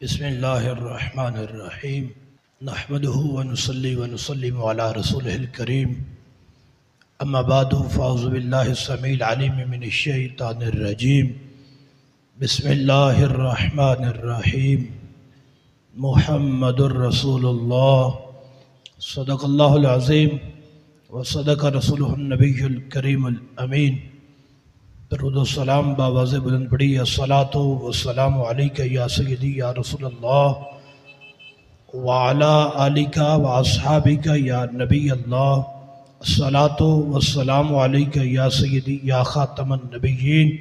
بسم اللہ الرحمن الرحیم نحمده ونصلی ونسلم علی رسولہ الکریم اما بعد فاعوذ باللہ السمیع العلیم من الشیطان الرجیم بسم اللہ الرحمن الرحیم محمد الرسول اللہ صدق اللہ العظیم وصدق رسولہ النبی الکریم الامین۔ درود و سلام باواز بلند پڑھی، الصلاۃ والسلام علیک یا سیدی یا رسول اللہ وعلی آلک واصحابک یا نبی اللہ، الصلاۃ والسلام علیک یا سیدی یا خاتم النبیین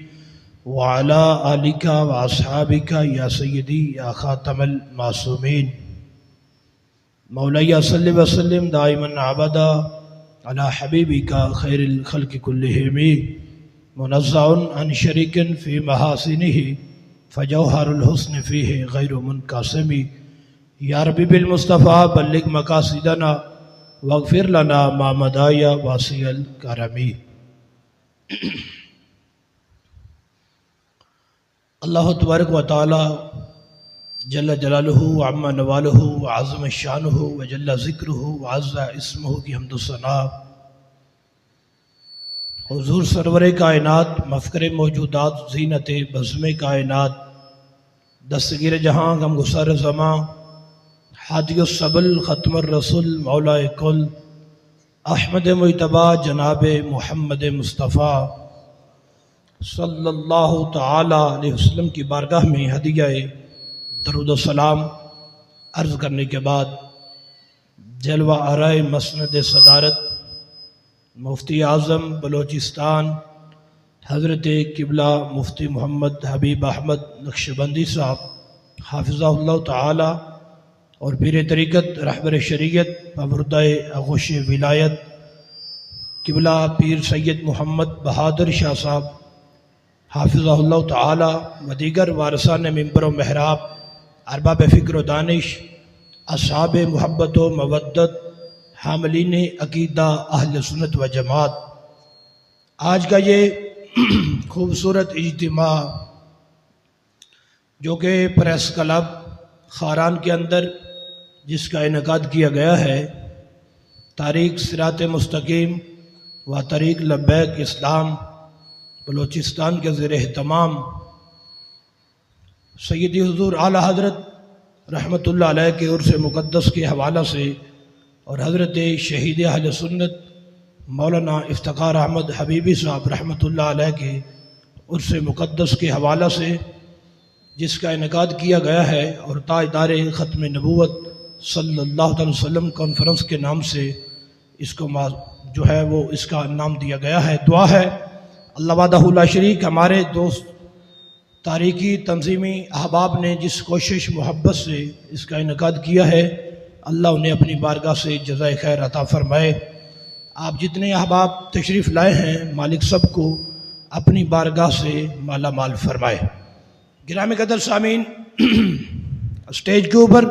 وعلی آلک واصحابک یا سیدی یا خاتم المعصومین۔ مولایا صلی وسلم دائما ابدا علی حبیبک خیر الخلق کلہم منزع عن شریک فی محاسنہ فجوہر الحسن فیہ غیر منقسم۔ یا ربی بالمصطفیٰ بلغ مقاصدنا واغفر لنا ما مضی واسع الکرم۔ اللہ تبارک و تعالی جل جلالہ وعم نوالہ وعظم شانہ وجل ذکرہ وعز اسمہ کی حمد و ثنا حضور سرور کائنات مفکر موجودات زینت بزم کائنات دستگیر جہاں غم گسار زماں ہادی السبل ختم الرسول مولا کل احمد مجتبی جناب محمد مصطفیٰ صلی اللہ تعالی علیہ وسلم کی بارگاہ میں ہدیہ درود و سلام عرض کرنے کے بعد جلوہ آرائے مسند صدارت مفتی اعظم بلوچستان حضرت قبلہ مفتی محمد حبیب احمد نقشبندی صاحب حافظہ اللہ تعالی اور پیر طریقت رہبر شریعت پابردہ آغوش ولایت قبلہ پیر سید محمد بہادر شاہ صاحب حافظہ اللہ تعالی و دیگر وارثان منبر و محراب، ارباب فکر و دانش، اصحاب محبت و مودت، حاملین عقیدہ اہل سنت و جماعت، آج کا یہ خوبصورت اجتماع جو کہ پریس کلب خاران کے اندر جس کا انعقاد کیا گیا ہے، تاریخ صراط مستقیم و طریق لبیک اسلام بلوچستان کے زیر اہتمام سیدی حضور اعلیٰ حضرت رحمۃ اللہ علیہ کے عرس مقدس کے حوالہ سے اور حضرت شہید اہل سنت مولانا افتخار احمد حبیبی صاحب رحمۃ اللہ علیہ کے عرس مقدس کے حوالہ سے جس کا انعقاد کیا گیا ہے، اور تاجدار ختم نبوت صلی اللہ علیہ وسلم کانفرنس کے نام سے اس کو جو ہے وہ اس کا نام دیا گیا ہے۔ دعا ہے اللہ وحدہ لا شریک ہمارے دوست تاریخی تنظیمی احباب نے جس کوشش محبت سے اس کا انعقاد کیا ہے، اللہ انہیں اپنی بارگاہ سے جزائے خیر عطا فرمائے۔ آپ جتنے احباب تشریف لائے ہیں، مالک سب کو اپنی بارگاہ سے مالا مال فرمائے۔ گرامی قدر سامعین، اسٹیج کے اوپر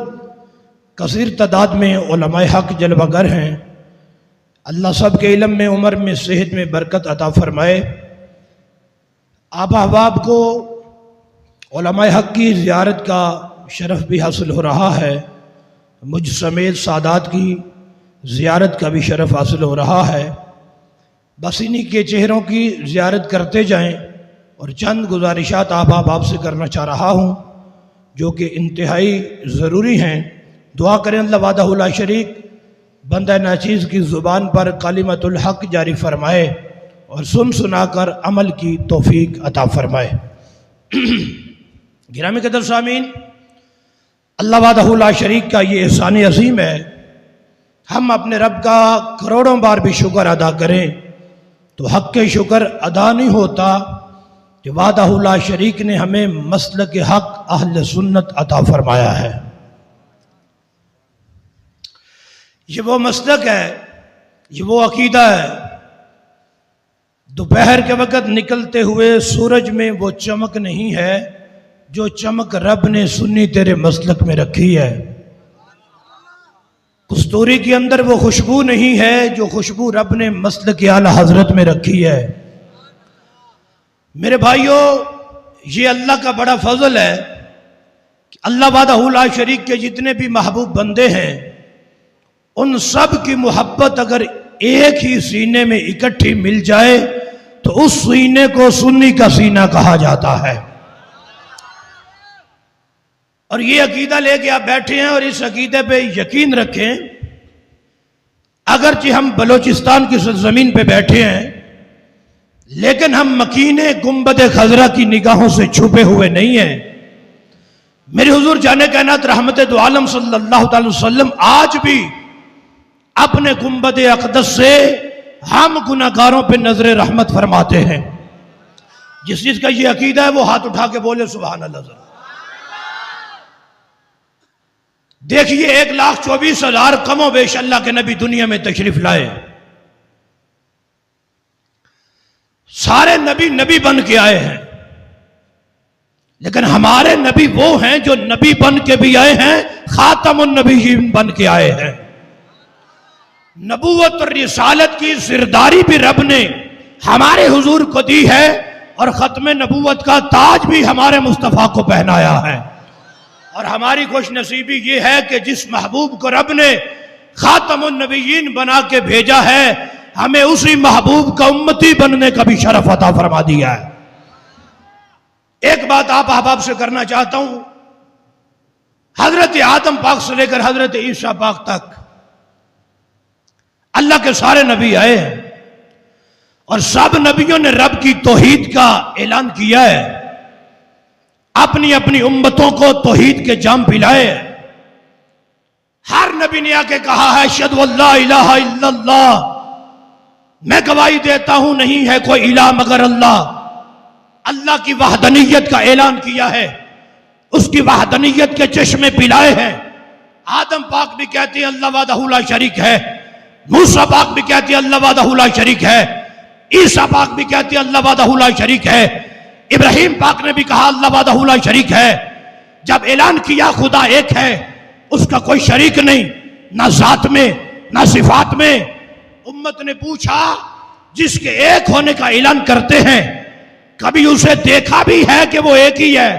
کثیر تعداد میں علماء حق جلوہ گر ہیں، اللہ سب کے علم میں، عمر میں، صحت میں برکت عطا فرمائے۔ آپ احباب کو علماء حق کی زیارت کا شرف بھی حاصل ہو رہا ہے، مجھ سمیت سادات کی زیارت کا بھی شرف حاصل ہو رہا ہے۔ بس انہی کے چہروں کی زیارت کرتے جائیں، اور چند گزارشات آپ سے کرنا چاہ رہا ہوں جو کہ انتہائی ضروری ہیں۔ دعا کریں اللہ وحدہ لا شریک بندہ ناچیز کی زبان پر کلمۃ الحق جاری فرمائے اور سن سنا کر عمل کی توفیق عطا فرمائے۔ گرامی قدر سامعین، اللہ وحدہ لا شریک کا یہ احسان عظیم ہے، ہم اپنے رب کا کروڑوں بار بھی شکر ادا کریں تو حق کے شکر ادا نہیں ہوتا کہ وحدہ لا شریک نے ہمیں مسلک حق اہل سنت عطا فرمایا ہے۔ یہ وہ مسلک ہے، یہ وہ عقیدہ ہے، دوپہر کے وقت نکلتے ہوئے سورج میں وہ چمک نہیں ہے جو چمک رب نے سنی تیرے مسلک میں رکھی ہے، کستوری کے اندر وہ خوشبو نہیں ہے جو خوشبو رب نے مسلک اعلیٰ حضرت میں رکھی ہے۔ میرے بھائیوں، یہ اللہ کا بڑا فضل ہے کہ اللہ وحدہ لا شریک کے جتنے بھی محبوب بندے ہیں ان سب کی محبت اگر ایک ہی سینے میں اکٹھی مل جائے تو اس سینے کو سنی کا سینہ کہا جاتا ہے. اور یہ عقیدہ لے کے آپ بیٹھے ہیں اور اس عقیدے پہ یقین رکھیں. اگرچہ ہم بلوچستان کی زمین پہ بیٹھے ہیں لیکن ہم مکین گنبد خضرا کی نگاہوں سے چھپے ہوئے نہیں ہیں. میرے حضور جان کائنات رحمت دو عالم صلی اللہ تعالی وسلم آج بھی اپنے گنبد اقدس سے ہم گناہگاروں پہ نظر رحمت فرماتے ہیں. جس چیز کا یہ عقیدہ ہے وہ ہاتھ اٹھا کے بولے سبحان اللہ ذرا. دیکھیے 1,24,000 کم و بیش اللہ کے نبی دنیا میں تشریف لائے. سارے نبی نبی بن کے آئے ہیں لیکن ہمارے نبی وہ ہیں جو نبی بن کے بھی آئے ہیں خاتم النبیین بن کے آئے ہیں. نبوت اور رسالت کی سرداری بھی رب نے ہمارے حضور کو دی ہے اور ختم نبوت کا تاج بھی ہمارے مصطفیٰ کو پہنایا ہے. اور ہماری خوش نصیبی یہ ہے کہ جس محبوب کو رب نے خاتم النبیین بنا کے بھیجا ہے ہمیں اسی محبوب کا امتی بننے کا بھی شرف عطا فرما دیا ہے. ایک بات آپ احباب سے کرنا چاہتا ہوں. حضرت آدم پاک سے لے کر حضرت عیسیٰ پاک تک اللہ کے سارے نبی آئے ہیں اور سب نبیوں نے رب کی توحید کا اعلان کیا ہے. اپنی اپنی امتوں کو توحید کے جام پلائے. ہر نبی نے آ کے کہا ہے اشہدو اللہ الہ الا اللہ، میں گواہی دیتا ہوں نہیں ہے کوئی الہ مگر اللہ. اللہ کی وحدانیت کا اعلان کیا ہے، اس کی وحدانیت کے چشمے پلائے ہیں. آدم پاک بھی کہتے ہیں اللہ وحدہ لا شریک ہے، موسیٰ پاک بھی کہتے ہیں اللہ وحدہ لا شریک ہے، عیسیٰ پاک بھی کہتے ہیں اللہ وحدہ لا شریک ہے، ابراہیم پاک نے بھی کہا اللہ وحدہ لا شریک ہے. جب اعلان کیا خدا ایک ہے، اس کا کوئی شریک نہیں، نہ ذات میں نہ صفات میں. امت نے پوچھا جس کے ایک ہونے کا اعلان کرتے ہیں کبھی اسے دیکھا بھی ہے کہ وہ ایک ہی ہے؟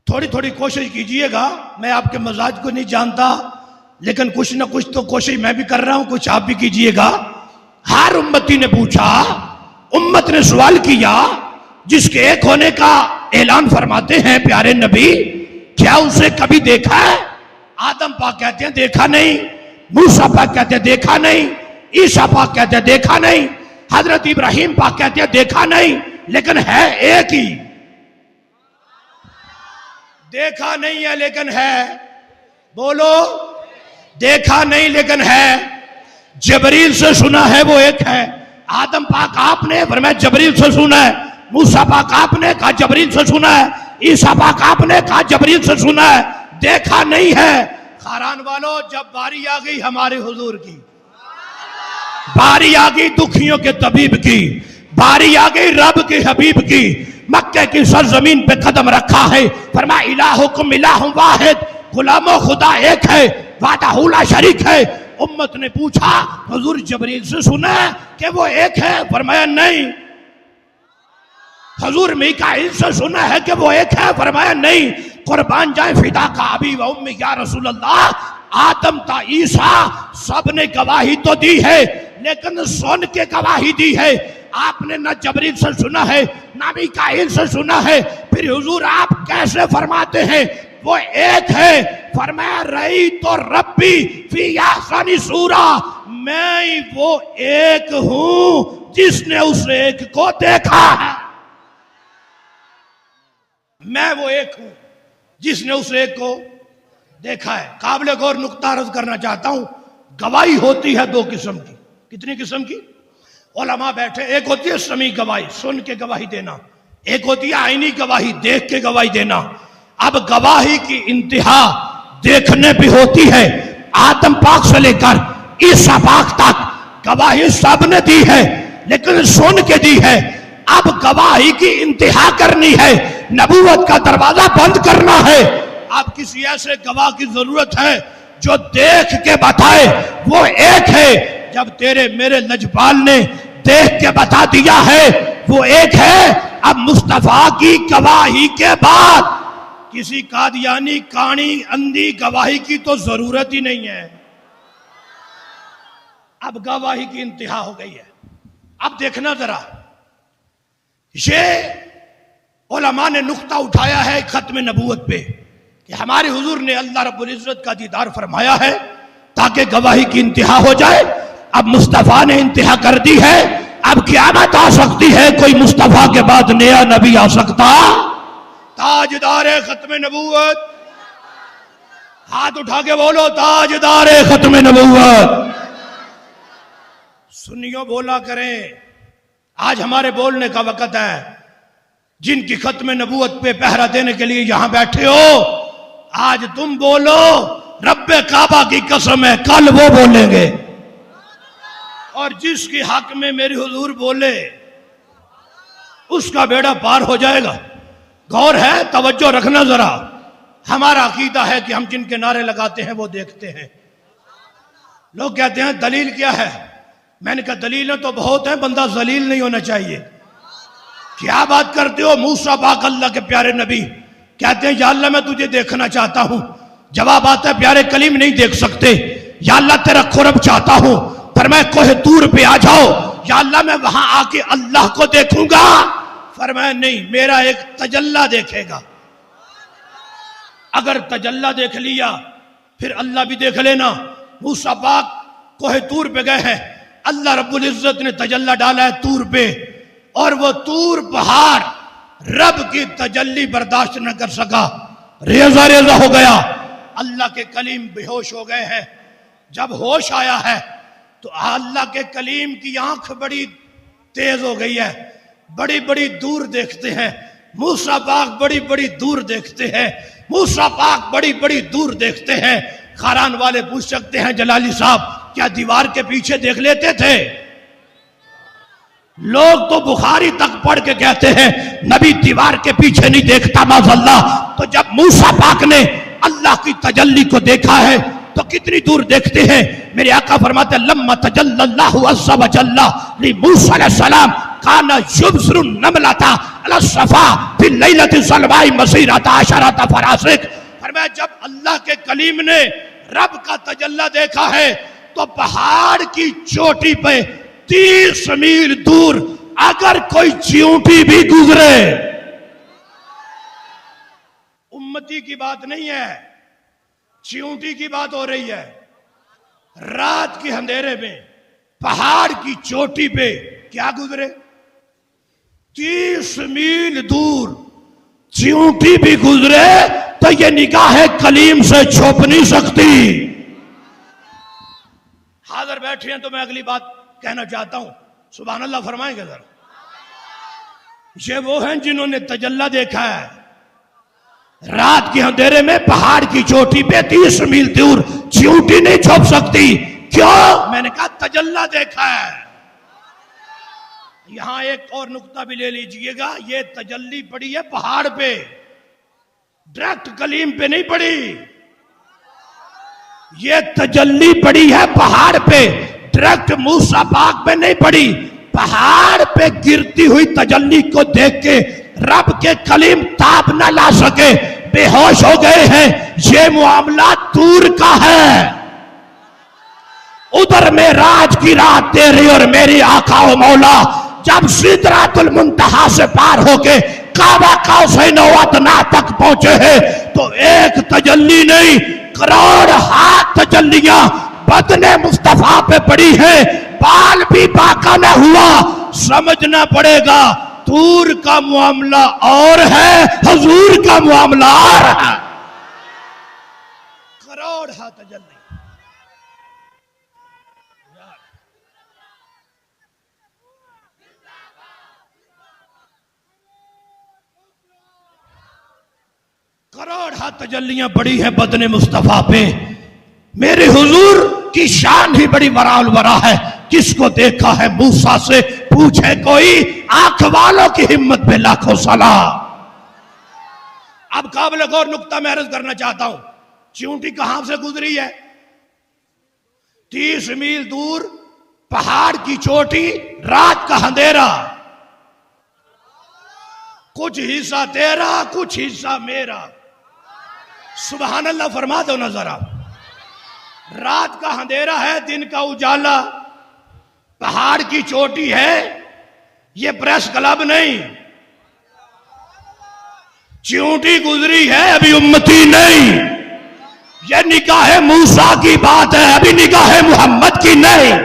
تھوڑی تھوڑی کوشش کیجئے گا. میں آپ کے مزاج کو نہیں جانتا لیکن کچھ نہ کچھ تو کوشش میں بھی کر رہا ہوں، کچھ آپ بھی کیجئے گا. ہر امتی نے پوچھا، امت نے سوال کیا جس کے ایک ہونے کا اعلان فرماتے ہیں پیارے نبی کیا اسے کبھی دیکھا ہے؟ آدم پاک کہتے ہیں دیکھا نہیں، موسیٰ پاک کہتے ہیں دیکھا نہیں، عیسیٰ پاک کہتے ہیں دیکھا نہیں، حضرت ابراہیم پاک کہتے ہیں دیکھا نہیں، لیکن ہے ایک ہی. دیکھا نہیں ہے لیکن ہے. بولو دیکھا نہیں لیکن ہے. جبریل سے سنا ہے وہ ایک ہے. آدم پاک آپ نے فرمایا جبریل سے سنا ہے، موسیٰ پاک آپ نے کہا جبریل سے سنا ہے، عیسیٰ پاک آپ نے کہا جبریل سے سنا ہے، دیکھا نہیں ہے. خاران والو جب باری آ گئی ہمارے حضور کی، باری آ گئی دکھیوں کے طبیب کی، باری آ گئی رب کے حبیب کی، مکہ کی سرزمین پہ قدم رکھا ہے، فرمایا الہکم الہ واحد، غلامو خدا ایک ہے، وحدہ لا شریک ہے. امت نے پوچھا حضور جبریل سے سنا ہے کہ وہ ایک ہے؟ فرمایا نہیں. حضور میکائیل سے سنا ہے کہ وہ ایک ہے؟ فرمایا نہیں. قربان جائے فدا کا ابی و امی یا رسول اللہ، آدم تا عیسیٰ سب نے گواہی تو دی ہے لیکن سن کے گواہی دی ہے. آپ نے نہ جبریل سے سنا ہے نہ میکائیل سے سنا ہے، پھر حضور آپ کیسے فرماتے ہیں وہ ایک ہے؟ فرمایا رہی تو ربی فی احسن صورہ، میں وہ ایک ہوں جس نے اس ایک کو دیکھا ہے. میں وہ ایک ہوں جس نے اس ایک کو دیکھا ہے. قابل غور نقطہ عرض کرنا چاہتا ہوں. گواہی ہوتی ہے دو قسم کی. کتنی قسم کی؟ علماء بیٹھے. ایک ہوتی ہے سمیع گواہی، سن کے گواہی دینا. ایک ہوتی ہے عینی گواہی، دیکھ کے گواہی دینا. اب گواہی کی انتہا دیکھنے پہ ہوتی ہے. آدم پاک سے لے کر عیسیٰ پاک تک گواہی سب نے دی ہے لیکن سن کے دی ہے. اب گواہی کی انتہا کرنی ہے، نبوت کا دروازہ بند کرنا ہے. اب کسی ایسے گواہ کی ضرورت ہے جو دیکھ کے بتائے وہ ایک ہے. جب تیرے میرے لجپال نے دیکھ کے بتا دیا ہے وہ ایک ہے اب مصطفیٰ کی گواہی کے بعد کسی قادیانی کانی اندھی گواہی کی تو ضرورت ہی نہیں ہے. اب گواہی کی انتہا ہو گئی ہے. اب دیکھنا ذرا، یہ علماء نے نقطہ اٹھایا ہے ختم نبوت پہ کہ ہمارے حضور نے اللہ رب العزت کا دیدار فرمایا ہے تاکہ گواہی کی انتہا ہو جائے. اب مصطفیٰ نے انتہا کر دی ہے، اب قیامت آ سکتی ہے، کوئی مصطفیٰ کے بعد نیا نبی آ سکتا. تاجدار ختم نبوت، ہاتھ اٹھا کے بولو تاجدار ختم نبوت. سنیوں بولا کریں، آج ہمارے بولنے کا وقت ہے. جن کی ختم نبوت پہ پہرا دینے کے لیے یہاں بیٹھے ہو، آج تم بولو. رب کعبہ کی قسم ہے کل وہ بولیں گے، اور جس کی حق میں میری حضور بولے اس کا بیڑا پار ہو جائے گا. غور ہے، توجہ رکھنا ذرا. ہمارا عقیدہ ہے کہ ہم جن کے نعرے لگاتے ہیں وہ دیکھتے ہیں. لوگ کہتے ہیں دلیل کیا ہے؟ میں نے کہا دلیلیں تو بہت ہیں، بندہ ذلیل نہیں ہونا چاہیے. کیا بات کرتے ہو؟ موسیٰ پاک اللہ کے پیارے نبی کہتے ہیں یا اللہ میں تجھے دیکھنا چاہتا ہوں. جواب آتا ہے پیارے کلیم نہیں دیکھ سکتے. یا اللہ تیرا قرب چاہتا ہوں، فرمایا کوہ طور پہ آ جاؤ. یا اللہ میں وہاں آ کے اللہ کو دیکھوں گا. فرمایا نہیں، میرا ایک تجلی دیکھے گا. اگر تجلی دیکھ لیا پھر اللہ بھی دیکھ لینا. موسیٰ پاک کوہ طور پہ گئے ہیں، اللہ رب العزت نے تجلی ڈالا ہے طور پہ، اور وہ طور پہاڑ رب کی تجلی برداشت نہ کر سکا، ریزہ ریزہ ہو گیا. اللہ کے کلیم بے ہوش ہو گئے ہیں. جب ہوش آیا ہے تو اللہ کے کلیم کی آنکھ بڑی تیز ہو گئی ہے، بڑی بڑی دور دیکھتے ہیں. موسیٰ پاک بڑی بڑی دور دیکھتے ہیں. موسیٰ پاک بڑی بڑی دور دیکھتے ہیں. خاران والے پوچھ سکتے ہیں جلالی صاحب کیا دیوار کے پیچھے دیکھ لیتے تھے؟ لوگ تو بخاری تک پڑھ کے کہتے ہیں نبی دیوار کے پیچھے نہیں دیکھتا معاذ اللہ. تو جب موسیٰ پاک نے اللہ کی تجلی کو دیکھا ہے تو کتنی دور دیکھتے ہیں. میرے آقا فرماتے ہیں لما تجلی اللہ عز وجل لموسیٰ علیہ السلام کان یبصر النملۃ علی الصفا فی اللیلۃ الظلماء مسیرۃ عشرۃ فراسخ. فرمایا جب اللہ کے کلیم نے رب کا تجلی دیکھا ہے تو پہاڑ کی چوٹی پہ 30 میل دور اگر کوئی چیونٹی بھی گزرے، امتی کی بات نہیں ہے، چیونٹی کی بات ہو رہی ہے. رات کے اندھیرے میں پہاڑ کی چوٹی پہ کیا گزرے؟ 30 میل دور چیونٹی بھی گزرے تو یہ نگاہ کلیم سے چھپ نہیں سکتی. حاضر بیٹھے ہیں تو میں اگلی بات کہنا چاہتا ہوں. سبحان اللہ فرمائیں گے ذرا. یہ وہ ہیں جنہوں نے تجلی دیکھا ہے رات کے اندھیرے میں پہاڑ کی چوٹی پہ 30 میل دور چیونٹی نہیں چھپ سکتی. کیوں؟ میں نے کہا تجلی دیکھا ہے. یہاں ایک اور نقطہ بھی لے لیجئے گا، یہ تجلی پڑی ہے پہاڑ پہ، ڈائریکٹ کلیم پہ نہیں پڑی. یہ تجلی پڑی ہے پہاڑ پہ، ڈائریکٹ موسیٰ پاک پہ نہیں پڑی. پہاڑ پہ گرتی ہوئی تجلی کو دیکھ کے رب کے کلیم تاب نہ لا سکے، بے ہوش ہو گئے ہیں. یہ معاملہ طور کا ہے. ادھر میں راج کی رات تیری اور میری آقا و مولا جب سدرۃ المنتہا سے پار ہو کے کعبہ قوسین و ادنیٰ تک پہنچے ہیں تو ایک تجلی نہیں، کروڑ ہاتھ تجلیاں بدن مصطفیٰ پہ پڑی ہیں. بال بھی باقا نہ ہوا. سمجھنا پڑے گا طور کا معاملہ اور ہے، حضور کا معاملہ اور ہے. کروڑ ہاتھ تجلی. کروڑ ہاتھ تجلیاں پڑی ہیں بدن مصطفیٰ پہ. میرے حضور کی شان ہی بڑی وراء الورا ہے. جس کو دیکھا ہے موسیٰ سے پوچھے کوئی، آنکھ والوں کی ہمت پہ لاکھوں سلام. اب قابل غور نقطہ میں عرض کرنا چاہتا ہوں. چیونٹی کہاں سے گزری ہے؟ 30 میل دور پہاڑ کی چوٹی، رات کا اندھیرا. کچھ حصہ تیرا کچھ حصہ میرا. سبحان اللہ فرما دو نا ذرا. رات کا اندھیرا ہے دن کا اجالا, پہاڑ کی چوٹی ہے یہ پریس کلب نہیں, چیونٹی گزری ہے ابھی امتی نہیں, یہ نگاہ موسیٰ کی بات ہے ابھی نگاہ محمد کی نہیں.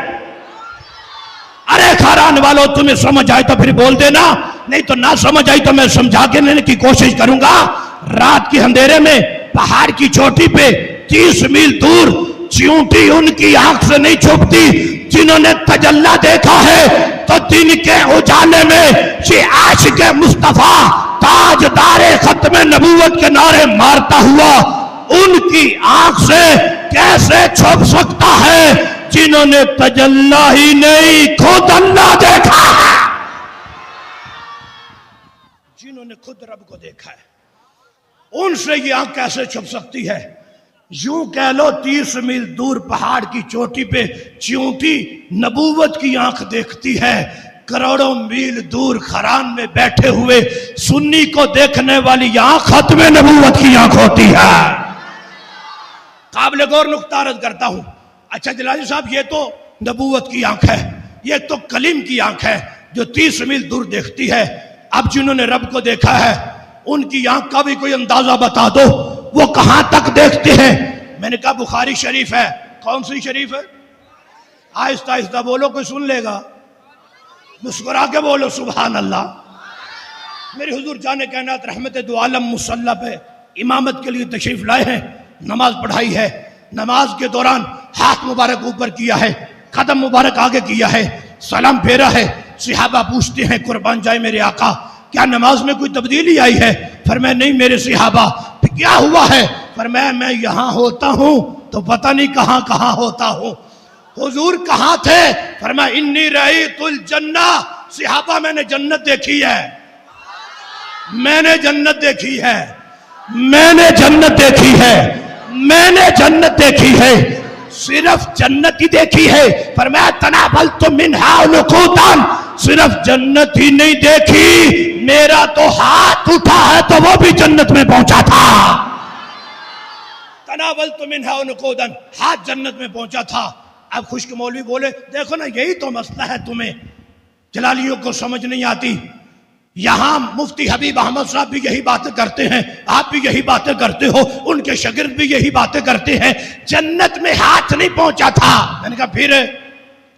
ارے خاران والوں تمہیں سمجھ آئے تو پھر بول دینا, نہیں تو نہ سمجھ آئی تو میں سمجھا کے لینے کی کوشش کروں گا. رات کے اندھیرے میں پہاڑ کی چوٹی پہ 30 میل دور چیونٹی ان کی آنکھ سے نہیں چھپتی. جنہوں نے تجلی دیکھا ہے تو دن کے اجالے میں یہ عاشق مصطفیٰ تاجدار ختم نبوت کے نعرے مارتا ہوا ان کی آنکھ سے کیسے چھپ سکتا ہے جنہوں نے تجلی ہی نہیں خود اللہ دیکھا ہے, جنہوں نے خود رب کو دیکھا ہے ان سے یہ آنکھ کیسے چھپ سکتی ہے. یوں کہہ لو 30 میل دور پہاڑ کی چوٹی پہ چیونٹی نبوت کی آنکھ دیکھتی ہے, کروڑوں میل دور خران میں بیٹھے ہوئے سنی کو دیکھنے والی آنکھ ختم نبوت کی آنکھ ہوتی ہے. قابل غور نقطہ عرض کرتا ہوں. اچھا جلالی صاحب یہ تو نبوت کی آنکھ ہے, یہ تو کلیم کی آنکھ ہے جو 30 میل دور دیکھتی ہے. اب جنہوں نے رب کو دیکھا ہے ان کی آنکھ کا بھی کوئی اندازہ بتا دو, وہ کہاں تک دیکھتے ہیں. میں نے کہا بخاری شریف ہے. کون سی شریف ہے؟ آہستہ آہستہ بولو کوئی سن لے گا, مسکرا کے بولو سبحان اللہ. میرے حضور جان کائنات رحمت دو عالم مصلی پہ امامت کے لیے تشریف لائے ہیں, نماز پڑھائی ہے. نماز کے دوران ہاتھ مبارک اوپر کیا ہے, قدم مبارک آگے کیا ہے, سلام پھیرا ہے. صحابہ پوچھتے ہیں قربان جائے میرے آقا کیا نماز میں کوئی تبدیلی آئی ہے؟ فرمایا نہیں میرے صحابہ. پھر کیا ہوا ہے؟ فرمایا میں یہاں ہوتا ہوں تو پتہ نہیں کہاں کہاں ہوتا ہوں. حضور کہاں تھے؟ فرمایا انی رأیت الجنہ. صحابہ میں نے جنت دیکھی ہے, میں نے جنت دیکھی ہے, میں نے جنت دیکھی ہے, میں نے جنت دیکھی ہے. صرف جنت ہی دیکھی ہے. فرمایا تناولت منہا نقودا. صرف جنت ہی نہیں دیکھی, میرا تو ہاتھ اٹھا ہے تو وہ بھی جنت میں پہنچا تھا. تناولت منہا نقودا, ہاتھ جنت میں پہنچا تھا. اب خشک مولوی بولے دیکھو نا یہی تو مسئلہ ہے, تمہیں جلالیوں کو سمجھ نہیں آتی. یہاں مفتی حبیب احمد صاحب بھی یہی باتیں کرتے ہیں, آپ بھی یہی باتیں کرتے ہو, ان کے شاگرد بھی یہی باتیں کرتے ہیں. جنت میں ہاتھ نہیں پہنچا تھا. میں نے کہا پھر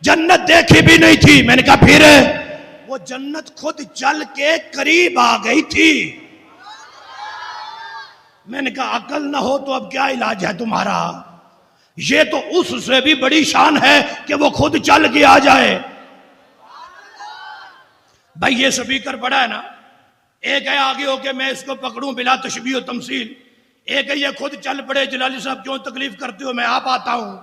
جنت دیکھی بھی نہیں تھی. میں نے کہا پھر وہ جنت خود چل کے قریب آ گئی تھی. میں نے کہا عقل نہ ہو تو اب کیا علاج ہے تمہارا؟ یہ تو اس سے بھی بڑی شان ہے کہ وہ خود چل کے آ جائے. بھائی یہ سپیکر بڑا ہے نا, ایک ہے آگے ہو کے میں اس کو پکڑوں بلا تشبیہ و تمثیل, ایک ہے یہ خود چل پڑے. جلالی صاحب کیوں تکلیف کرتے ہو, میں آپ آتا ہوں.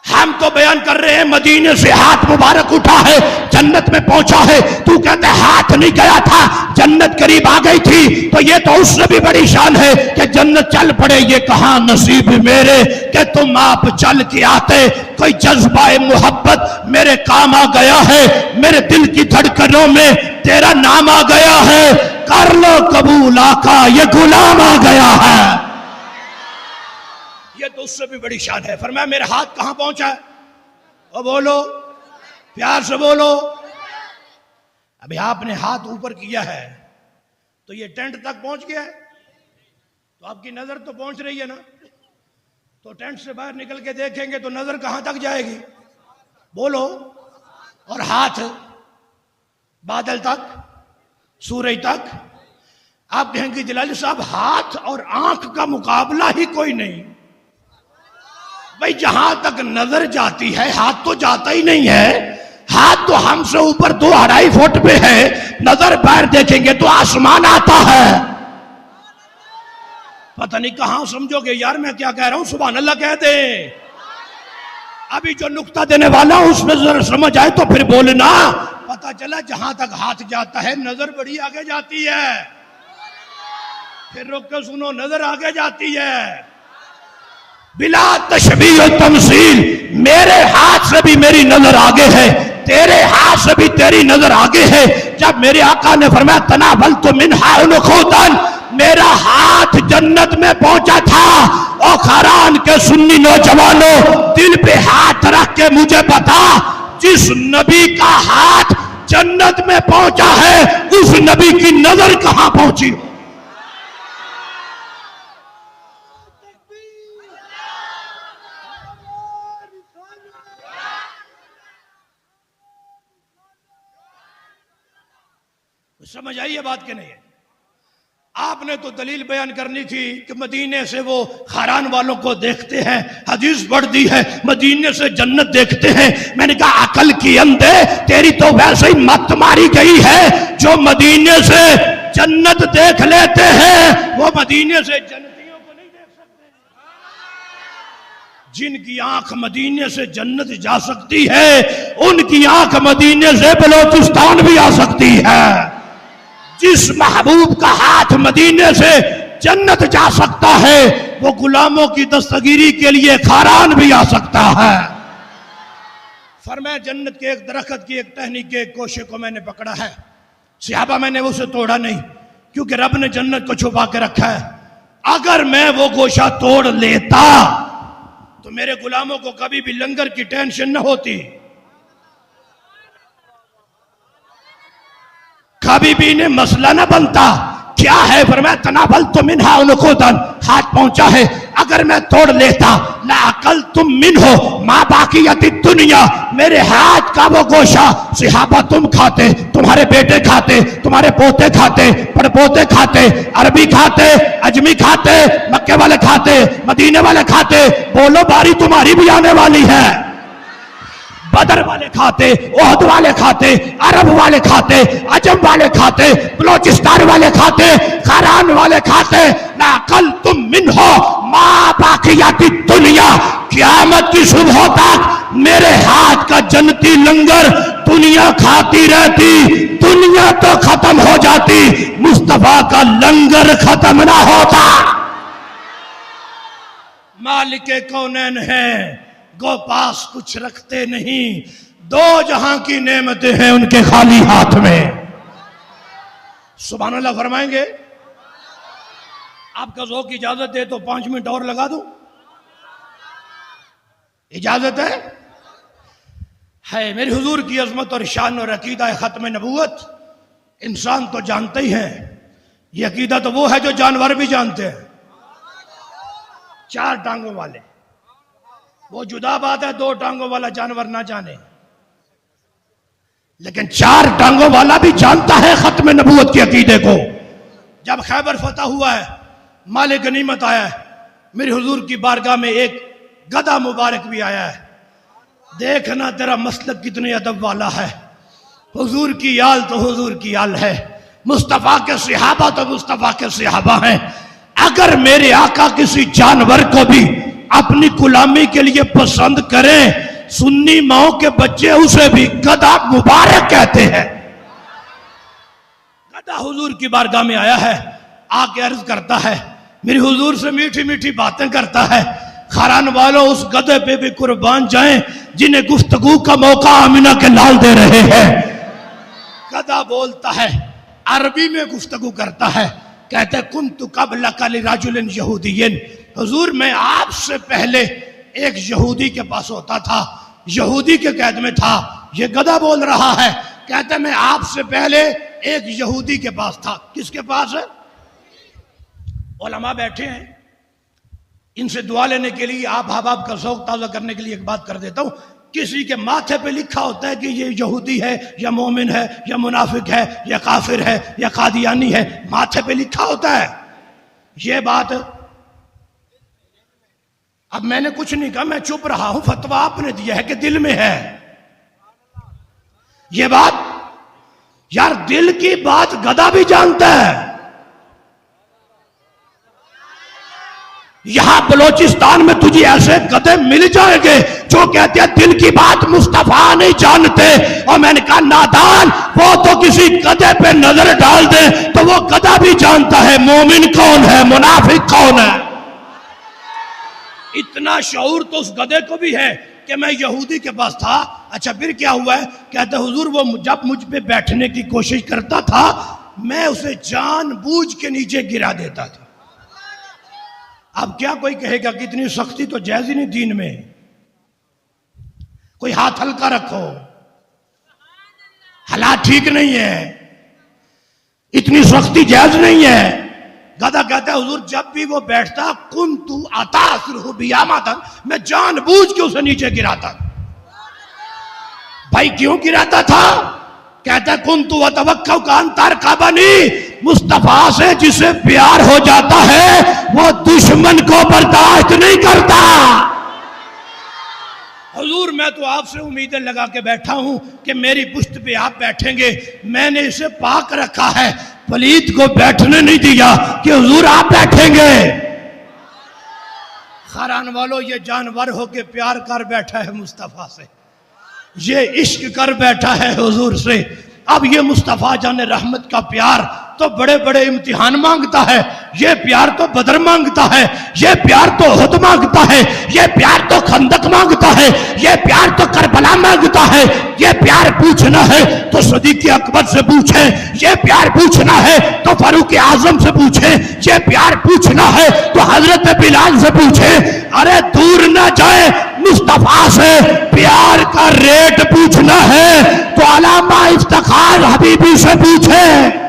ہم تو بیان کر رہے ہیں مدینے سے ہاتھ مبارک اٹھا ہے, جنت میں پہنچا ہے. تو کہتے ہیں ہاتھ نہیں گیا تھا, جنت قریب آ گئی تھی. تو یہ تو اس سے بھی بڑی شان ہے کہ جنت چل پڑے. یہ کہاں نصیب میرے کہ تم آپ چل کے آتے. کوئی جذبہ محبت میرے کام آ گیا ہے, میرے دل کی دھڑکنوں میں تیرا نام آ گیا ہے. کر لو قبول آقا, یہ غلام آ گیا ہے. یہ تو اس سے بھی بڑی شان ہے. فرمایا میرا ہاتھ کہاں پہنچا ہے؟ اور بولو پیار سے بولو. ابھی آپ نے ہاتھ اوپر کیا ہے تو یہ ٹینٹ تک پہنچ گیا ہے, تو آپ کی نظر تو پہنچ رہی ہے نا. تو ٹینٹ سے باہر نکل کے دیکھیں گے تو نظر کہاں تک جائے گی؟ بولو. اور ہاتھ بادل تک, سورج تک. آپ کہیں گے جلالی صاحب ہاتھ اور آنکھ کا مقابلہ ہی کوئی نہیں. بھئی جہاں تک نظر جاتی ہے ہاتھ تو جاتا ہی نہیں ہے. ہاتھ تو ہم سے اوپر 2-2.5 فٹ پہ ہے. نظر باہر دیکھیں گے تو آسمان آتا ہے. پتہ نہیں کہاں سمجھو گے یار میں کیا کہہ رہا ہوں. سبحان اللہ کہہ دیں. ابھی جو نقطہ دینے والا ہوں اس میں ذرا سمجھ آئے تو پھر بولنا. پتہ چلا جہاں تک ہاتھ جاتا ہے نظر بڑی آگے جاتی ہے. پھر رک کے سنو, نظر آگے جاتی ہے بلا تشبیہ و تمثیل. میرے ہاتھ سے بھی میری نظر آگے ہے. تیرے ہاتھ سے بھی تیری نظر آگے ہے. جب میرے آقا نے فرمایا تناولت منہا نخوتاً، میرا ہاتھ جنت میں پہنچا تھا. اور خاران کے سنی نوجوانوں، دل پہ ہاتھ رکھ کے مجھے بتا، جس نبی کا ہاتھ جنت میں پہنچا ہے اس نبی کی نظر کہاں پہنچی؟ سمجھ آئی یہ بات کہ نہیں ہے؟ آپ نے تو دلیل بیان کرنی تھی کہ مدینے سے وہ خاران والوں کو دیکھتے ہیں، حدیث پڑھ دی ہے مدینے سے جنت دیکھتے ہیں. میں نے کہا عقل کی اندھے، تیری تو ویسے ہی مت ماری گئی ہے. جو مدینے سے جنت دیکھ لیتے ہیں وہ مدینے سے جنتیوں کو نہیں دیکھ سکتے. جن کی آنکھ مدینے سے جنت جا سکتی ہے ان کی آنکھ مدینے سے بلوچستان بھی آ سکتی ہے. جس محبوب کا ہاتھ مدینے سے جنت جا سکتا ہے وہ غلاموں کی دستگیری کے لیے خاران بھی آ سکتا ہے. فرمایا جنت کے ایک درخت کی ایک ٹہنی کے ایک گوشے کو میں نے پکڑا ہے. صحابہ میں نے اسے توڑا نہیں کیونکہ رب نے جنت کو چھپا کے رکھا ہے. اگر میں وہ گوشہ توڑ لیتا تو میرے غلاموں کو کبھی بھی لنگر کی ٹینشن نہ ہوتی، کبھی بھی انہیں مسئلہ نہ بنتا. کیا ہے؟ فرمایا تناولت منہا نخوتاً، ہاتھ پہنچا ہے، اگر میں توڑ لیتا لأکلتم منہ ما باقیت الدنیا، میرے ہاتھ کا وہ گوشہ صحابہ تم کھاتے، تمہارے بیٹے کھاتے، تمہارے پوتے کھاتے، پڑپوتے کھاتے، عربی کھاتے، اجمی کھاتے، مکے والے کھاتے، مدینے والے کھاتے. بولو باری تمہاری بھی آنے والی ہے. بدر والے کھاتے، احد والے کھاتے، عرب والے کھاتے، عجم والے کھاتے، بلوچستان والے کھاتے، خاران والے کھاتے. لأکلتم منہ ما باقیات الدنیا، قیامت کی صبح تک میرے ہاتھ کا جنتی لنگر دنیا کھاتی رہتی. دنیا تو ختم ہو جاتی، مصطفیٰ کا لنگر ختم نہ ہوتا. مالک کونین ہے، گو پاس کچھ رکھتے نہیں، دو جہاں کی نعمتیں ہیں ان کے خالی ہاتھ میں. سبحان اللہ فرمائیں گے؟ آپ کا ذوق اجازت دے تو 5 منٹ اور لگا دوں؟ اجازت ہے؟ میری حضور کی عظمت اور شان اور عقیدہ ختم نبوت انسان تو جانتے ہی ہیں. یہ عقیدہ تو وہ ہے جو جانور بھی جانتے ہیں. 4 ٹانگوں والے، وہ جدا بات ہے 2 ٹانگوں والا جانور نہ جانے، لیکن 4 ٹانگوں والا بھی جانتا ہے ختم نبوت کے عقیدے کو. جب خیبر فتح ہوا ہے، مال غنیمت آیا ہے، میرے حضور کی بارگاہ میں ایک گدھا مبارک بھی آیا ہے. دیکھنا تیرا مسلک کتنے ادب والا ہے. حضور کی آل تو حضور کی آل ہے، مصطفیٰ کے صحابہ تو مصطفیٰ کے صحابہ ہیں. اگر میرے آقا کسی جانور کو بھی اپنی غلامی کے لیے پسند کریں، سنی ماؤں کے بچے اسے بھی گدھا مبارک کہتے ہیں. گدھا حضور کی بارگاہ میں آیا ہے، آ کے عرض کرتا ہے، میری حضور سے میٹھی میٹھی باتیں کرتا ہے. خاران والوں اس گدھے پہ بھی قربان جائیں جنہیں گفتگو کا موقع آمینہ کے لال دے رہے ہیں. گدھا بولتا ہے، عربی میں گفتگو کرتا ہے، کہتے ہیں کنت قبلک لرجل یہودی، حضور میں آپ سے پہلے ایک یہودی کے پاس ہوتا تھا، یہودی کے قید میں تھا. یہ گدھا بول رہا ہے، کہتے ہیں میں آپ سے پہلے ایک یہودی کے پاس تھا. کس کے پاس ہے؟ علماء بیٹھے ہیں، ان سے دعا لینے کے لیے، آپ احباب کا ذوق تازہ کرنے کے لیے ایک بات کر دیتا ہوں. کسی کے ماتھے پہ لکھا ہوتا ہے کہ یہ یہودی ہے یا مومن ہے یا منافق ہے یا کافر ہے یا قادیانی ہے، ماتھے پہ لکھا ہوتا ہے. یہ بات اب میں نے کچھ نہیں کہا، میں چپ رہا ہوں، فتویٰ آپ نے دیا ہے کہ دل میں ہے. یہ بات یار دل کی بات گدھا بھی جانتا ہے. یہاں بلوچستان میں تجھے ایسے گدھے مل جائیں گے جو کہتے ہیں دل کی بات مصطفیٰ نہیں جانتے. اور میں نے کہا نادان، وہ تو کسی گدھے پہ نظر ڈال دے تو وہ گدھا بھی جانتا ہے مومن کون ہے، منافق کون ہے. اتنا شعور تو اس گدھے کو بھی ہے کہ میں یہودی کے پاس تھا. اچھا پھر کیا ہوا ہے؟ کہتا ہے حضور وہ جب مجھ پہ بیٹھنے کی کوشش کرتا تھا میں اسے جان بوجھ کے نیچے گرا دیتا تھا. اب کیا کوئی کہے گا کہ اتنی سختی تو جائز ہی نہیں دین میں, کوئی ہاتھ ہلکا رکھو, حالات ٹھیک نہیں ہے, اتنی سختی جائز نہیں ہے. گدھا کہتا ہے حضور جب بھی وہ بیٹھتا کنتو اتاثرہ بیاماتن, میں جان بوجھ کے اسے نیچے گراتا تھا. بھائی کیوں گراتا تھا؟ کہتا ہے کنتو اتوقع کان ترکبنی, مصطفیٰ سے جسے پیار ہو جاتا ہے وہ دشمن کو برداشت نہیں کرتا. حضور میں تو آپ سے امیدیں لگا کے بیٹھا ہوں کہ میری پشت پہ آپ بیٹھیں گے, میں نے اسے پاک رکھا ہے, پلید کو بیٹھنے نہیں دیا کہ حضور آپ بیٹھیں گے. خران والو یہ جانور ہو کے پیار کر بیٹھا ہے مصطفیٰ سے, یہ عشق کر بیٹھا ہے حضور سے. اب یہ مصطفیٰ جان رحمت کا پیار تو بڑے بڑے امتحان مانگتا ہے, یہ پیار تو بدر مانگتا ہے, یہ پیار تو احد مانگتا ہے, یہ پیار تو خندق مانگتا ہے, یہ پیار تو کربلا مانگتا ہے. یہ پیار پوچھنا ہے تو صدیق اکبر سے پوچھیں, یہ پیار پوچھنا ہے تو فاروق اعظم سے پوچھیں, یہ پیار پوچھنا ہے تو حضرت بلال سے پوچھیں. ارے دور نہ جائے, مصطفیٰ سے پیار کا ریٹ پوچھنا ہے تو علامہ افتخار حبیبی سے پوچھیں.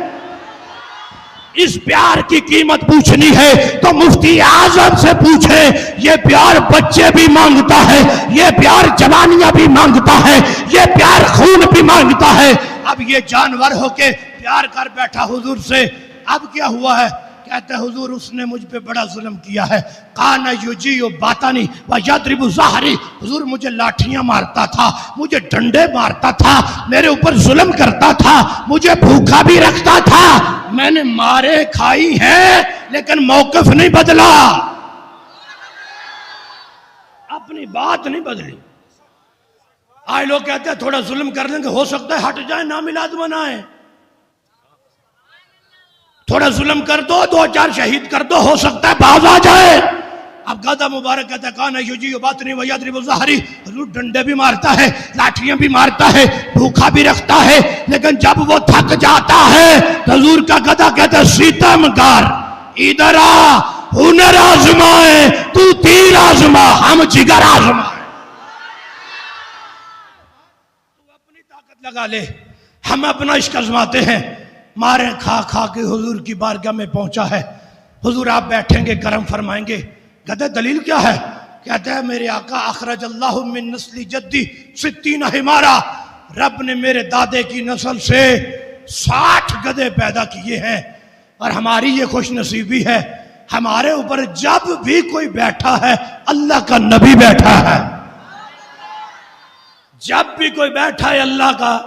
اس پیار کی قیمت پوچھنی ہے تو مفتی اعظم سے پوچھیں. یہ پیار بچے بھی مانگتا ہے, یہ پیار جوانیاں بھی مانگتا ہے, یہ پیار خون بھی مانگتا ہے. اب یہ جانور ہو کے پیار کر بیٹھا حضور سے. اب کیا ہوا ہے؟ کہتے ہیں حضور اس نے مجھ پہ بڑا ظلم کیا ہے. کان یجیع باتنی ویضرب ظہری, حضور مجھے لاٹھیاں مارتا تھا, مجھے ڈنڈے مارتا تھا, میرے اوپر ظلم کرتا تھا, مجھے بھوکا بھی رکھتا تھا. میں نے مارے کھائی ہیں لیکن موقف نہیں بدلا, اپنی بات نہیں بدلی. آج لوگ کہتے ہیں تھوڑا ظلم کر لیں گے, ہو سکتا ہے ہٹ جائیں, نام میلاد منائیں. تھوڑا ظلم کر دو, 2-4 شہید کر دو, ہو سکتا ہے باز آ جائے. اب گدھا مبارک کہتا ہے کان یجیع باتنی ویضرب ظہری, حضور ڈنڈے بھی مارتا ہے, لاٹھیاں بھی مارتا ہے, بھوکا بھی رکھتا ہے, لیکن جب وہ تھک جاتا ہے حضور کا گدھا کہتا ہے ستم گار ادھر آ, ہنر آزمائے, تو تیر آزما, ہم جگر آزمائے. تو اپنی طاقت لگا لے, ہم اپنا عشق آزماتے ہیں. مارے کھا کھا کے حضور کی بارگاہ میں پہنچا ہے. حضور آپ بیٹھیں گے, کرم فرمائیں گے. کہتے دلیل کیا ہے؟ کہتے ہیں میرے آقا اخرج اللہ من نسل جدی 60 حمارا, رب نے میرے دادے کی نسل سے 60 گدھے پیدا کیے ہیں. اور ہماری یہ خوش نصیبی ہے, ہمارے اوپر جب بھی کوئی بیٹھا ہے اللہ کا نبی بیٹھا ہے. جب بھی کوئی بیٹھا ہے اللہ کا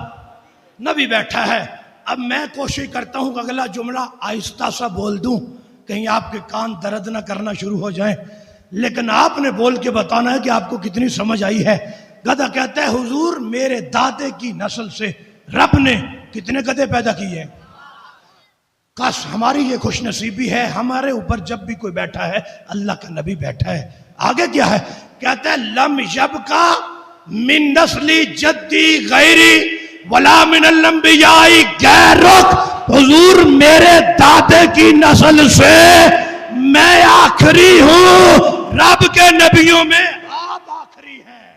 نبی بیٹھا ہے. اب میں کوشش کرتا ہوں کہ اگلا جملہ آہستہ سا بول دوں, کہیں آپ کے کان درد نہ کرنا شروع ہو جائیں, لیکن آپ نے بول کے بتانا ہے کہ آپ کو کتنی سمجھ آئی ہے. گدھا کہتا ہے حضور میرے دادے کی نسل سے رب نے کتنے گدھے پیدا کیے ہیں. کاش ہماری یہ خوش نصیبی ہے, ہمارے اوپر جب بھی کوئی بیٹھا ہے اللہ کا نبی بیٹھا ہے. آگے کیا ہے؟ کہتا ہے لم یبقى من نسل جدی غیری ولا من الانبیاء غیرک, حضور میرے دادے کی نسل سے میں آخری ہوں, رب کے نبیوں میں آپ آخری ہیں.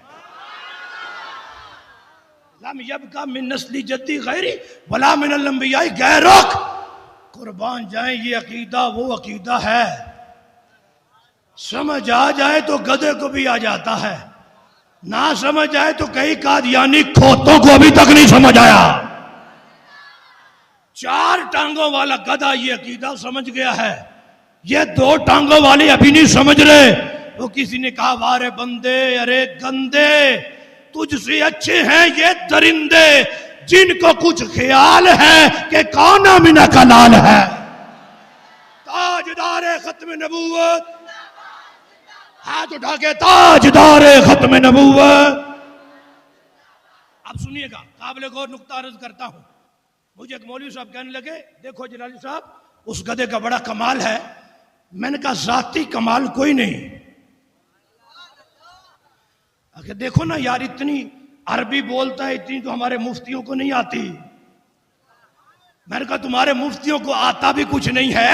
لم یبقى من نسل جدی غیری ولا من الانبیاء غیرک. قربان جائیں یہ عقیدہ وہ عقیدہ ہے, سمجھ آ جائے تو گدھے کو بھی آ جاتا ہے, نہ سمجھ آئے تو کئی قادیانی کھوتوں کو ابھی تک نہیں سمجھ آیا. 4 ٹانگوں والا گدھا یہ عقیدہ سمجھ گیا ہے, یہ 2 ٹانگوں والے ابھی نہیں سمجھ رہے. وہ کسی نے کہا وارے بندے ارے گندے, تجھ سے اچھے ہیں یہ درندے جن کو کچھ خیال ہے کہ کون آمینہ کا لال ہے. تاجدار ختم نبوت, ہاتھ اٹھا کے تاجدار ختم نبوت. اب سنیے گا, قابل غور نقطہ عرض کرتا ہوں. مجھے ایک مولوی صاحب کہنے لگے دیکھو جلالی صاحب اس گدھے کا بڑا کمال ہے. میں نے کہا ذاتی کمال کوئی نہیں, کہ دیکھو نا یار اتنی عربی بولتا ہے، اتنی تو ہمارے مفتیوں کو نہیں آتی. میں نے کہا تمہارے مفتیوں کو آتا بھی کچھ نہیں ہے،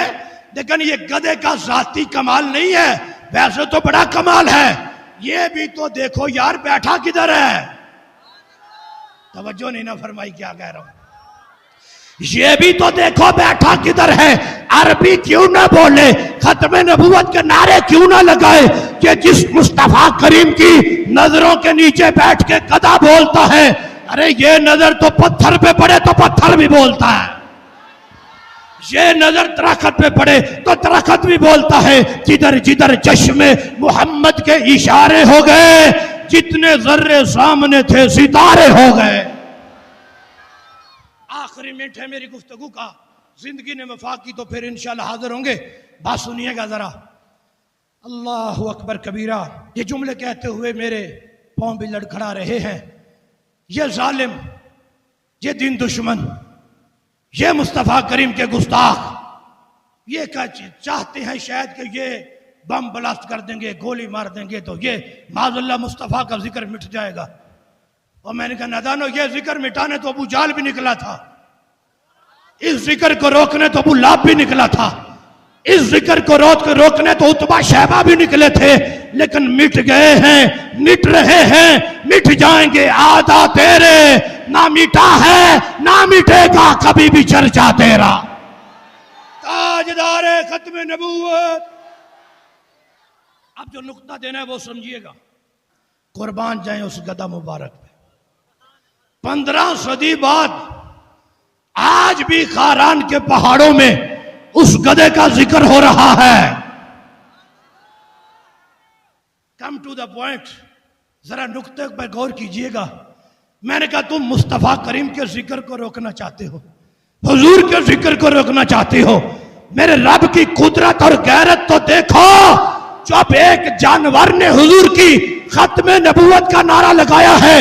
لیکن یہ گدھے کا ذاتی کمال نہیں ہے، ویسے تو بڑا کمال ہے. یہ بھی تو دیکھو یار بیٹھا کدھر ہے. توجہ نہیں نہ فرمائی کیا کہہ رہا ہوں. یہ بھی تو دیکھو بیٹھا کدھر ہے. عربی کیوں نہ بولے، ختم نبوت کے نعرے کیوں نہ لگائے کہ جس مصطفیٰ کریم کی نظروں کے نیچے بیٹھ کے گدھا بولتا ہے، ارے یہ نظر تو پتھر پہ پڑے تو پتھر بھی بولتا ہے، یہ نظر درخت پہ پڑے تو درخت بھی بولتا ہے. جدھر جدھر چشم محمد کے اشارے ہو گئے، جتنے ذرے سامنے تھے ستارے ہو گئے. آخری منٹ ہے میری گفتگو کا، زندگی نے وفا کی تو پھر انشاءاللہ حاضر ہوں گے. بات سنیے گا ذرا. اللہ اکبر کبیرہ. یہ جملے کہتے ہوئے میرے پاؤں بھی لڑکھڑا رہے ہیں. یہ ظالم، یہ دین دشمن، یہ مصطفیٰ کریم کے گستاخ، یہ چاہتے ہیں شاید کہ یہ بم بلاسٹ کر دیں گے، گولی مار دیں گے تو یہ معاذ اللہ مصطفیٰ کا ذکر مٹ جائے گا. اور میں نے کہا نادانو، یہ ذکر مٹانے تو ابو جہل بھی نکلا تھا، اس ذکر کو روکنے تو ابو لہب بھی نکلا تھا، اس ذکر کو روکنے تو عتبہ شیبہ بھی نکلے تھے، لیکن مٹ گئے ہیں، مٹ رہے ہیں، مٹ جائیں گے. آدھا تیرے، نہ مٹا ہے نہ مٹے گا کبھی بھی چرچا تیرا. تاجدار ختم نبوت. اب جو نقطہ دینا ہے وہ سمجھیے گا. قربان جائیں اس گدھا مبارک پہ. 15 صدی بعد آج بھی خاران کے پہاڑوں میں اس گدھے کا ذکر ہو رہا ہے. Come to the point. ذرا نقطے پر غور کیجئے گا. میں نے کہا تم مصطفیٰ کریم کے ذکر کو روکنا چاہتے ہو، حضور کے ذکر کو روکنا چاہتے ہو. میرے رب کی قدرت اور غیرت تو دیکھو. جب ایک جانور نے حضور کی ختم نبوت کا نعرہ لگایا ہے،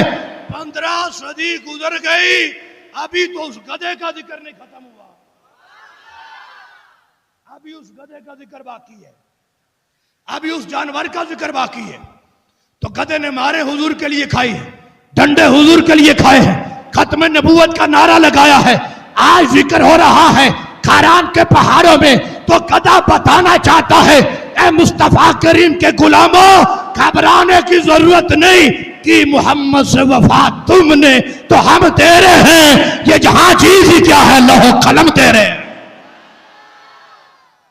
15 صدی گزر گئی، ابھی تو اس گدھے کا ذکر نہیں ختم ہوا، ابھی اس گدھے کا ذکر باقی ہے، ابھی اس جانور کا ذکر باقی ہے. تو گدھے نے مارے حضور کے لیے کھائی ہے، ڈنڈے حضور کے لیے کھائے ہیں، ختم نبوت کا نعرہ لگایا ہے. آج ذکر ہو رہا ہے خاران کے پہاڑوں میں. تو گدھا بتانا چاہتا ہے اے مصطفیٰ کریم کے غلاموں، گھبرانے کی ضرورت نہیں کہ محمد سے وفا تم نے تو ہم تیرے ہیں. یہ جہاں چیز ہی کیا ہے، لوح و قلم تیرے.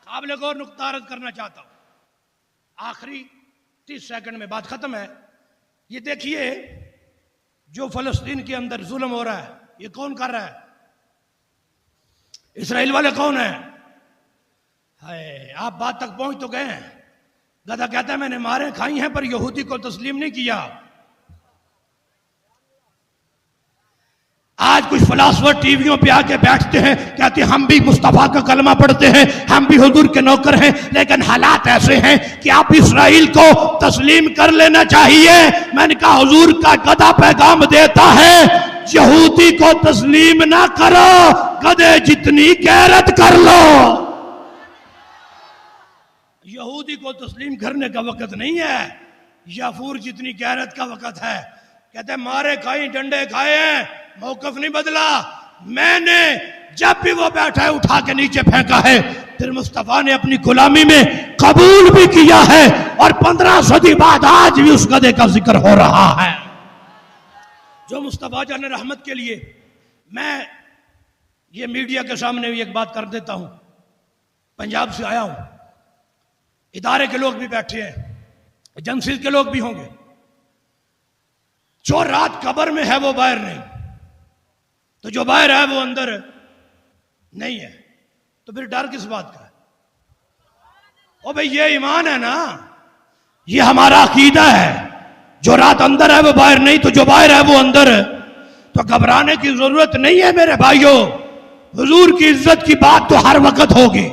قابل غور نقطہ عرض کرنا چاہتا ہوں. آخری 30 سیکنڈ میں بات ختم ہے. یہ دیکھیے جو فلسطین کے اندر ظلم ہو رہا ہے، یہ کون کر رہا ہے؟ اسرائیل والے کون ہیں؟ آپ بات تک پہنچ تو گئے ہیں. گدھا کہتا ہے میں نے مارے کھائی ہیں پر یہودی کو تسلیم نہیں کیا. آج کچھ فلاسفر ٹی ویوں پہ آ کے بیٹھتے ہیں، کہتے ہیں ہم بھی مصطفیٰ کا کلمہ پڑھتے ہیں، ہم بھی حضور کے نوکر ہیں، لیکن حالات ایسے ہیں کہ آپ اسرائیل کو تسلیم کر لینا چاہیے. میں نے کہا حضور کا گدھا پیغام دیتا ہے یہودی کو تسلیم نہ کرو، گدھے جتنی غیرت کر لو. یہودی کو تسلیم کرنے کا وقت نہیں ہے، یافور جتنی غیرت کا وقت ہے. کہتے ہیں مارے کھائیں، ڈنڈے کھائے ہیں، موقف نہیں بدلا. میں نے جب بھی وہ بیٹھا ہے اٹھا کے نیچے پھینکا ہے. پھر مصطفیٰ نے اپنی غلامی میں قبول بھی کیا ہے، اور 15 صدی بعد آج بھی اس گدھے کا ذکر ہو رہا ہے. جو مصطفیٰ جان رحمت کے لیے میں یہ میڈیا کے سامنے بھی ایک بات کر دیتا ہوں. پنجاب سے آیا ہوں، ادارے کے لوگ بھی بیٹھے ہیں، ایجنسیز کے لوگ بھی ہوں گے. جو رات قبر میں ہے وہ باہر نہیں، تو جو باہر ہے وہ اندر نہیں ہے. تو پھر ڈر کس بات کا ہے؟ او بھئی یہ ایمان ہے نا، یہ ہمارا عقیدہ ہے. جو رات اندر ہے وہ باہر نہیں، تو جو باہر ہے وہ اندر ہے. تو گھبرانے کی ضرورت نہیں ہے میرے بھائیوں. حضور کی عزت کی بات تو ہر وقت ہوگی،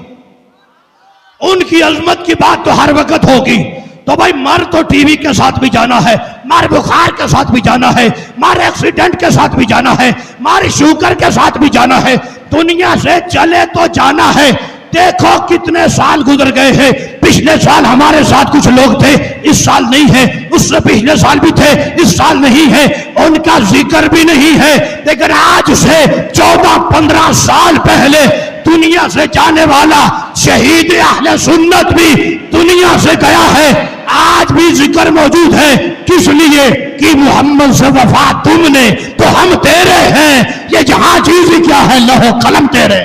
ان کی عظمت کی بات تو ہر وقت ہوگی. تو بھائی مر تو ٹی وی کے ساتھ بھی جانا ہے، مر بخار کے ساتھ بھی جانا ہے، مر ایکسیڈنٹ کے ساتھ بھی جانا ہے، مر شوگر کے ساتھ بھی جانا ہے. دنیا سے چلے تو جانا ہے. دیکھو کتنے سال گزر گئے ہیں، پچھلے سال ہمارے ساتھ کچھ لوگ تھے، اس سال نہیں ہے، اس سے پچھلے سال بھی تھے، اس سال نہیں ہے، ان کا ذکر بھی نہیں ہے، لیکن آج سے 14-15 سال پہلے دنیا سے جانے والا شہید اہل سنت بھی دنیا سے گیا ہے، آج بھی ذکر موجود ہے، کس لیے کہ محمد سے وفا تم نے تو ہم تیرے ہیں، یہ جہاں چیز کیا ہے، لوح قلم تیرے۔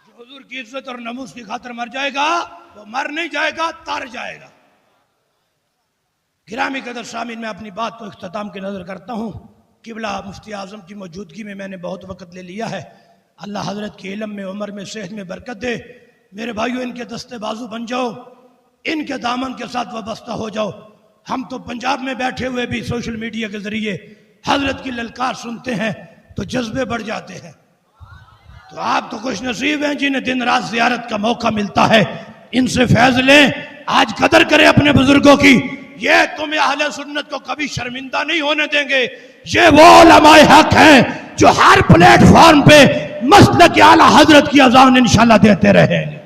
جو حضور کی عزت اور ناموس کی خاطر مر جائے گا وہ مر نہیں جائے گا، تر جائے گا۔ گرامی قدر سامعین، میں اپنی بات کو اختتام کی نظر کرتا ہوں۔ قبلہ مفتی اعظم کی موجودگی میں نے بہت وقت لے لیا ہے، اللہ حضرت کے علم میں، عمر میں، صحت میں برکت دے۔ میرے بھائیو، ان کے دستے بازو بن جاؤ، ان کے دامن کے ساتھ وابستہ ہو جاؤ۔ ہم تو پنجاب میں بیٹھے ہوئے بھی سوشل میڈیا کے ذریعے حضرت کی للکار سنتے ہیں تو جذبے بڑھ جاتے ہیں۔ تو آپ تو خوش نصیب ہیں جنہیں دن رات زیارت کا موقع ملتا ہے، ان سے فیض لیں، آج قدر کریں اپنے بزرگوں کی۔ یہ تمہیں اہل سنت کو کبھی شرمندہ نہیں ہونے دیں گے۔ یہ وہ علماء حق ہیں جو ہر پلیٹ فارم پہ مسلک اعلی حضرت کی اذان انشاءاللہ دیتے رہیں گے۔